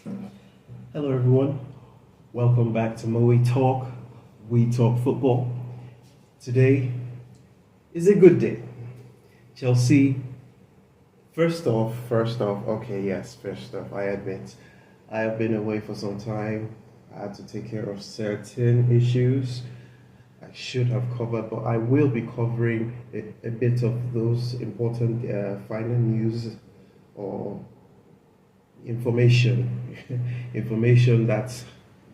Hello, everyone. Welcome back to Moe Talk. We talk football. Today is a good day. Chelsea. First off, I admit I have been away for some time. I had to take care of certain issues I should have covered, but I will be covering a bit of those important final news or information information that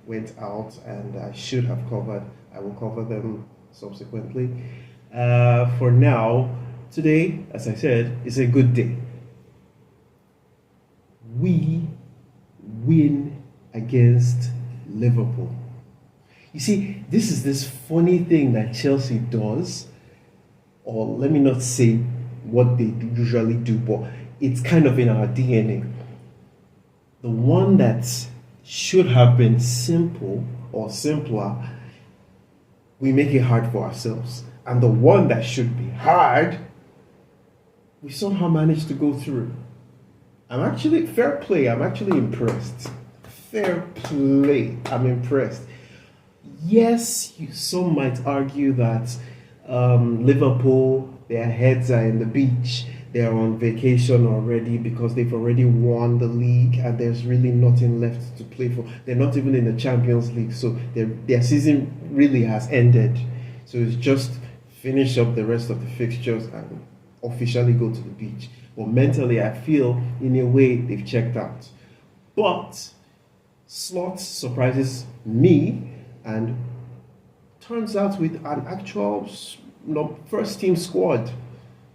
went out and I should have covered. I will cover them subsequently. For now, today, as I said, is a good day. We win against Liverpool. You see, this is this funny thing that Chelsea does, or let me not say what they usually do, but it's kind of in our DNA. The one that should have been simple or simpler, we make it hard for ourselves. And the one that should be hard, we somehow manage to go through. Fair play, I'm actually impressed. Fair play, I'm impressed. Yes, some might argue that Liverpool, their heads are in the beach. They're on vacation already because they've already won the league and there's really nothing left to play for. They're not even in the Champions League, so their season really has ended. So it's just finish up the rest of the fixtures and officially go to the beach. But mentally, I feel in a way they've checked out. But Slot surprises me and turns out with an actual first team squad.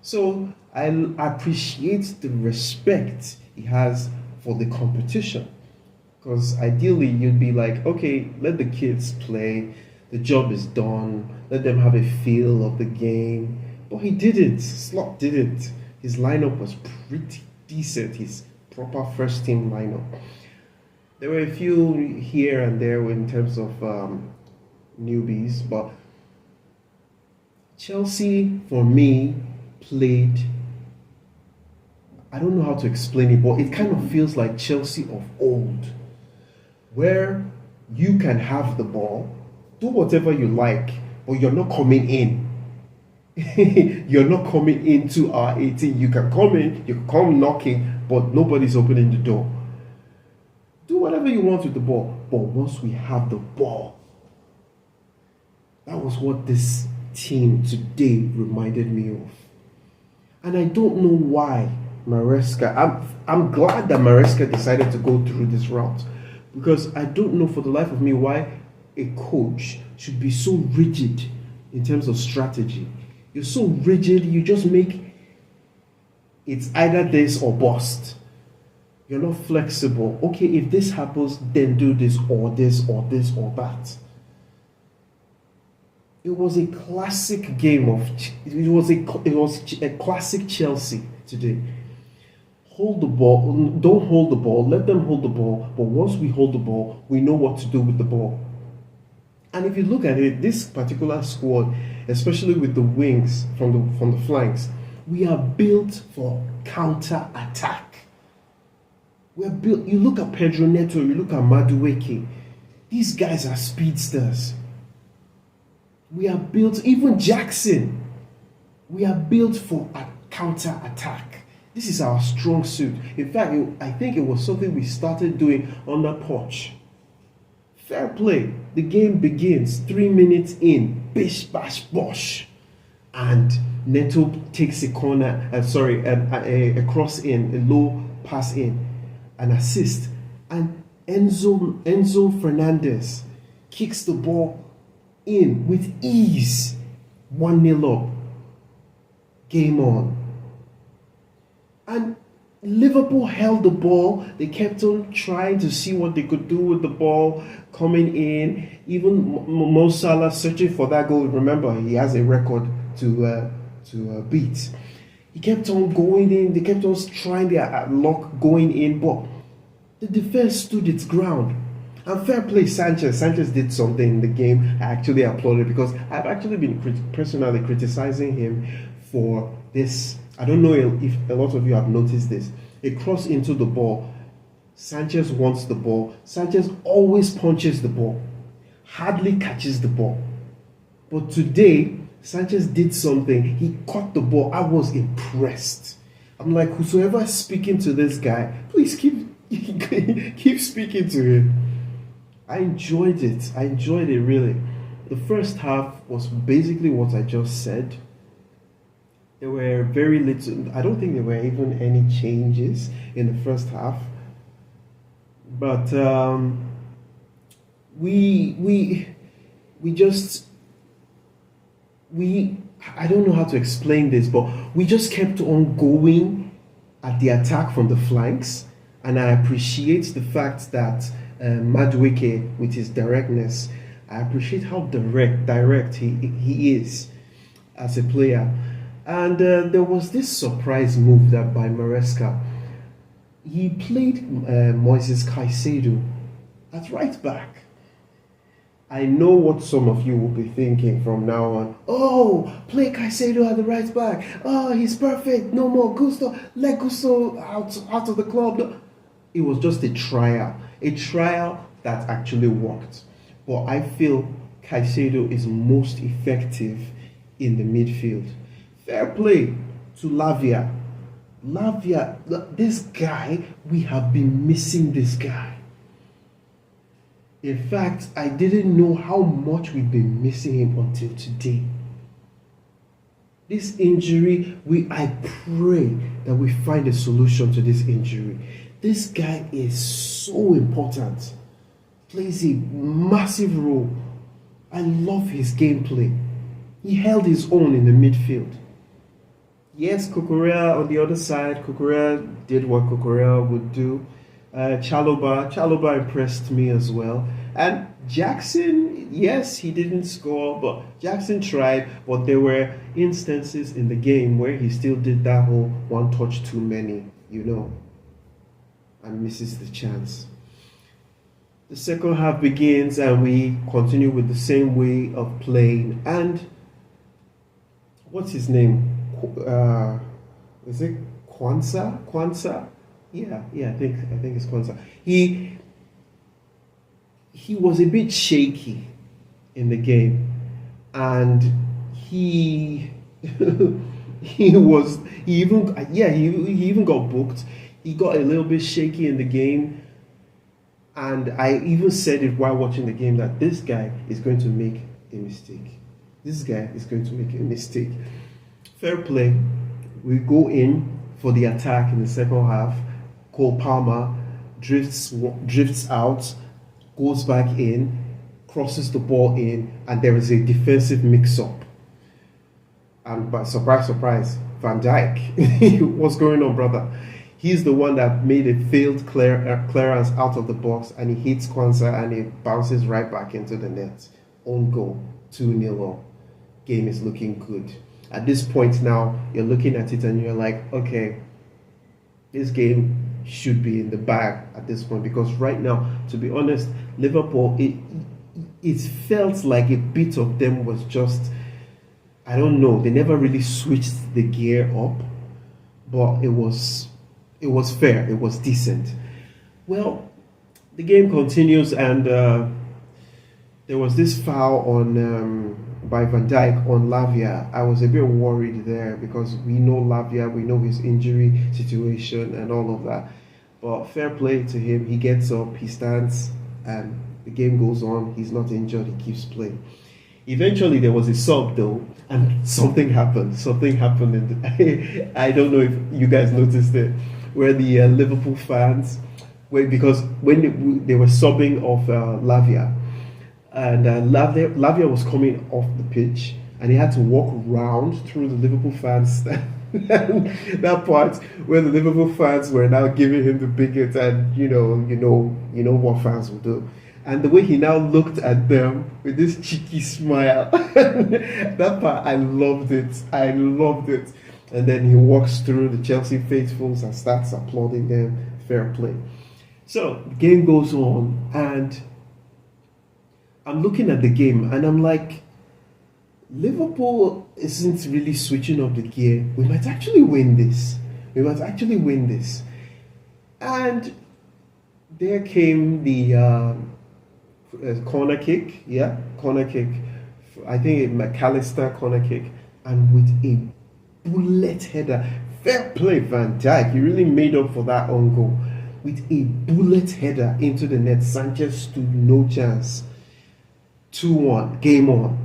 So I appreciate the respect he has for the competition. Because ideally, you'd be like, okay, let the kids play. The job is done. Let them have a feel of the game. But he didn't. Slot didn't. His lineup was pretty decent. His proper first team lineup. There were a few here and there in terms of newbies, but Chelsea, for me, played. I don't know how to explain it, but it kind of feels like Chelsea of old, where you can have the ball, do whatever you like, but you're not coming in. You're not coming into our 18. You can come in, you can come knocking, but nobody's opening the door. Do whatever you want with the ball, but once we have the ball, that was what this team today reminded me of. And I don't know why I'm glad that Maresca decided to go through this route, because I don't know for the life of me why a coach should be so rigid in terms of strategy. You're so rigid, you just make it's either this or bust. You're not flexible. Okay, if this happens, then do this or this or this or that. It was a classic game of. It was a classic Chelsea today. Hold the ball. Don't hold the ball. Let them hold the ball. But once we hold the ball, we know what to do with the ball. And if you look at it, this particular squad, especially with the wings from the flanks, we are built for counter attack. We're built. You look at Pedro Neto. You look at Madueke. These guys are speedsters. We are built, even Jackson, we are built for a counter attack. This is our strong suit. In fact, I think it was something we started doing under Poch. Fair play. The game begins 3 minutes in. Bish, bash, bosh. And Neto takes a corner, a cross in, a low pass in, an assist. And Enzo Fernandez kicks the ball in with ease. 1-0 up. Game on. And Liverpool held the ball. They kept on trying to see what they could do with the ball coming in. Even Mo Salah searching for that goal. Remember, he has a record to beat. He kept on going in. They kept on trying their luck going in, but the defense stood its ground. And fair play, Sanchez. Sanchez did something in the game. I actually applauded because I've actually been personally criticizing him for this. I don't know if a lot of you have noticed this. A cross into the ball. Sanchez wants the ball. Sanchez always punches the ball, hardly catches the ball. But today, Sanchez did something. He caught the ball. I was impressed. I'm like, whosoever is speaking to this guy, please keep keep speaking to him. I enjoyed it. I enjoyed it really. The first half was basically what I just said. There were very little. I don't think there were even any changes in the first half. But we just we I don't know how to explain this, but we just kept on going at the attack from the flanks, and I appreciate the fact that Madueke, with his directness, I appreciate how direct he is as a player. And there was this surprise move that by Maresca. He played Moises Caicedo at right back. I know what some of you will be thinking from now on. Oh, play Caicedo at the right back. Oh, he's perfect. No more Gusto. Let Gusto out of the club. No. It was just a trial that actually worked. But I feel Caicedo is most effective in the midfield. Fair play to Lavia. Lavia, this guy, we have been missing this guy. In fact, I didn't know how much we've been missing him until today. This injury, I pray that we find a solution to this injury. This guy is so important. Plays a massive role. I love his gameplay. He held his own in the midfield. Yes, Kukurea on the other side. Kukurea did what Kukurea would do. Chaloba impressed me as well. And Jackson, yes, he didn't score, but Jackson tried. But there were instances in the game where he still did that whole one touch too many, and misses the chance. The second half begins and we continue with the same way of playing. And what's his name? Is it Kwanzaa? Yeah, I think it's Kwanzaa. He was a bit shaky in the game, and he even got booked. He got a little bit shaky in the game, and I even said it while watching the game that this guy is going to make a mistake. Fair play. We go in for the attack in the second half. Cole Palmer drifts out, goes back in, crosses the ball in, and there is a defensive mix-up. And but surprise, Van Dijk, what's going on, brother? He's the one that made a failed clearance out of the box, and he hits Kwanzaa and it bounces right back into the net. Own goal, 2-0 up. Game is looking good. At this point now, you're looking at it and you're like, okay, this game should be in the bag at this point, because right now, to be honest, Liverpool, it felt like a bit of them was just, I don't know, they never really switched the gear up, but it was fair, it was decent. Well, the game continues, and there was this foul on by Van Dijk on Lavia. I was a bit worried there because we know Lavia, we know his injury situation and all of that. But fair play to him. He gets up, he stands, and the game goes on. He's not injured, he keeps playing. Eventually, there was a sub though, and something happened. I don't know if you guys noticed it, where the Liverpool fans, because when they were subbing off Lavia, and Lavia was coming off the pitch, and he had to walk round through the Liverpool fans. That part where the Liverpool fans were now giving him the bigot, and you know what fans will do. And the way he now looked at them with this cheeky smile, that part, I loved it. And then he walks through the Chelsea faithfuls and starts applauding them. Fair play. So the game goes on, and I'm looking at the game, and I'm like, Liverpool isn't really switching up the gear. We might actually win this. And there came the corner kick. Yeah, corner kick. I think a McAllister corner kick, and with a bullet header. Fair play, Van Dijk. He really made up for that own goal. With a bullet header into the net, Sanchez stood no chance. 2-1, game on.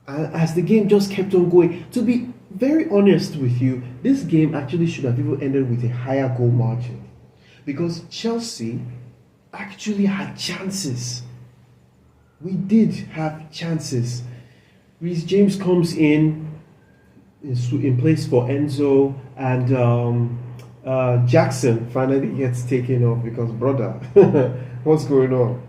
And as the game just kept on going, to be very honest with you, this game actually should have even ended with a higher goal margin. Because Chelsea actually had chances. We did have chances. Reece James comes in place for Enzo, and Jackson finally gets taken off because, brother, what's going on?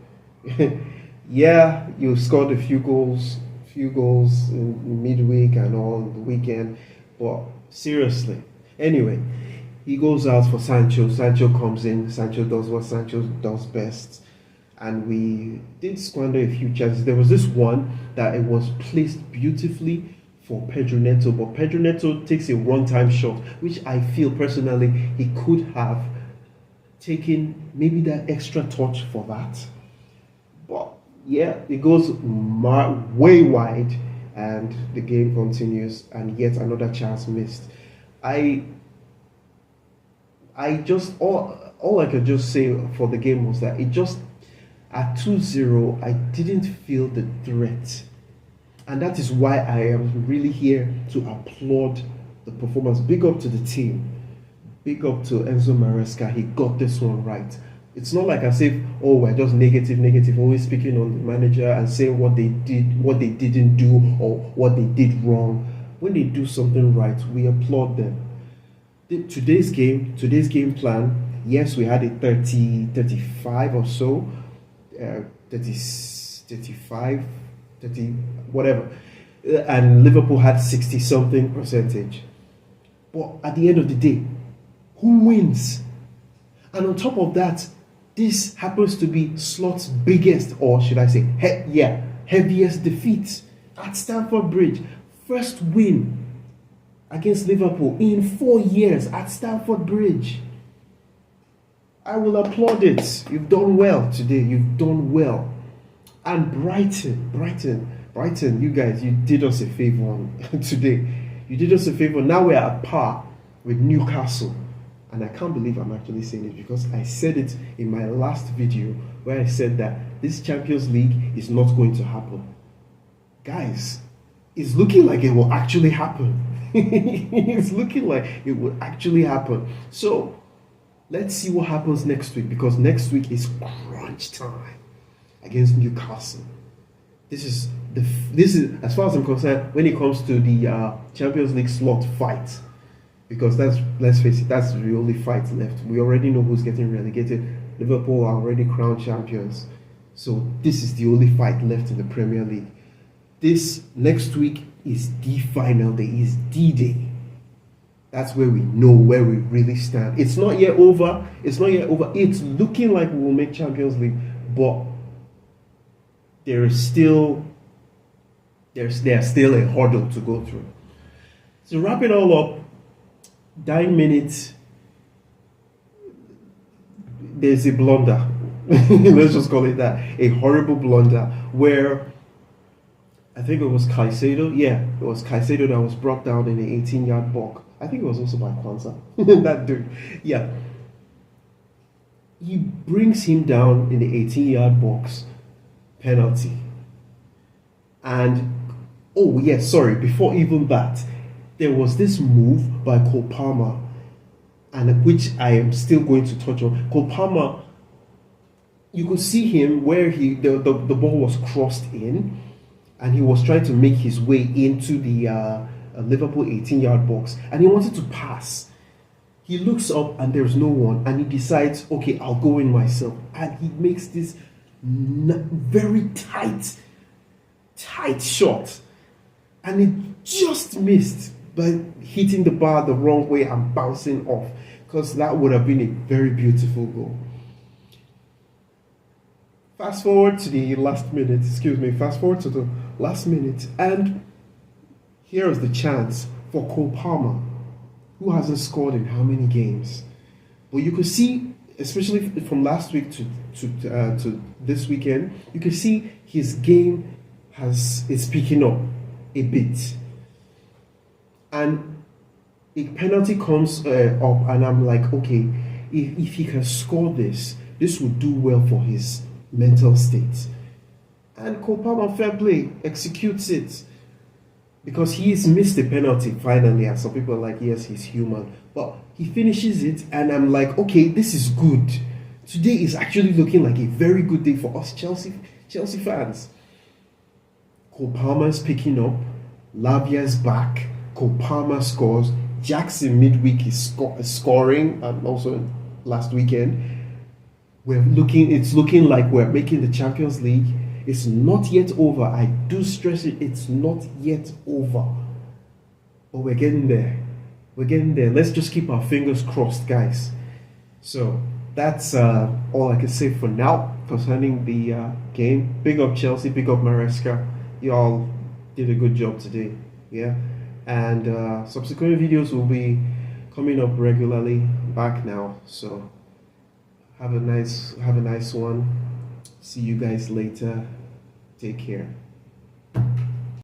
Yeah, you scored a few goals in midweek and all the weekend, but seriously. Anyway, he goes out for Sancho. Sancho comes in. Sancho does what Sancho does best. And we did squander a few chances. There was this one that it was placed beautifully for Pedro Neto, but Pedro Neto takes a one-time shot, which I feel personally he could have taken maybe that extra touch for that. But yeah, it goes way wide, and the game continues, and yet another chance missed. I just all I could just say for the game was that it just at 2-0 I didn't feel the threat. And that is why I am really here to applaud the performance. Big up to the team. Big up to Enzo Maresca. He got this one right. It's not like as if, oh, we're just negative, always speaking on the manager and saying what they did, what they didn't do, or what they did wrong. When they do something right, we applaud them. Today's game plan, yes, we had a 35 or so, 35, 30, whatever. And Liverpool had 60 something percentage. But at the end of the day, who wins? And on top of that, this happens to be Slot's biggest, or should I say, heaviest defeat at Stamford Bridge. First win against Liverpool in 4 years at Stamford Bridge. I will applaud it. You've done well today. You've done well. And Brighton, you guys, you did us a favor today. You did us a favor. Now we're at par with Newcastle. And I can't believe I'm actually saying it because I said it in my last video where I said that this Champions League is not going to happen. Guys, it's looking like it will actually happen. It's looking like it will actually happen. So, let's see what happens next week, because next week is crunch time against Newcastle. This is as far as I'm concerned, when it comes to the Champions League slot fight, because let's face it, that's the only fight left. We already know who's getting relegated. Liverpool are already crowned champions, so this is the only fight left in the Premier League. This next week is the final day, is D-Day. That's where we know where we really stand. It's not yet over. It's looking like we will make Champions League, but there's still a hurdle to go through. So wrap it all up, dying minutes, there's a blunder. Let's just call it that. A horrible blunder where I think it was Caicedo. Yeah, it was Caicedo that was brought down in an 18-yard block. I think it was also by Kwanzaa. That dude. Yeah. He brings him down in the 18-yard box. Penalty. And, before even that, there was this move by Cole Palmer, and which I am still going to touch on. Cole Palmer, you could see him where the ball was crossed in, and he was trying to make his way into the Liverpool 18-yard box, and he wanted to pass. He looks up and there's no one, and he decides, okay, I'll go in myself, and he makes this very tight shot, and it just missed by hitting the bar the wrong way and bouncing off, because that would have been a very beautiful goal. Fast forward to the last minute, and here is the chance for Cole Palmer, who hasn't scored in how many games? But you could see especially from last week to this weekend, you can see his game is picking up a bit, and a penalty comes up, and I'm like, okay, if he can score this would do well for his mental state. And Cole Palmer, fair play, executes it, because he's missed a penalty finally, and some people are like, yes, he's human, but he finishes it, and I'm like, okay, this is good. Today is actually looking like a very good day for us Chelsea fans. Cole Palmer's picking up, Lavia's back, Cole Palmer scores, Jackson midweek is scoring, and also last weekend. It's looking like we're making the Champions League. It's not yet over. I do stress it, it's not yet over. But we're getting there. We're getting there. Let's just keep our fingers crossed, guys. So that's all I can say for now concerning the game. Big up Chelsea, big up Maresca. Y'all did a good job today. Yeah. And subsequent videos will be coming up regularly back now. So have a nice one. See you guys later. Take care.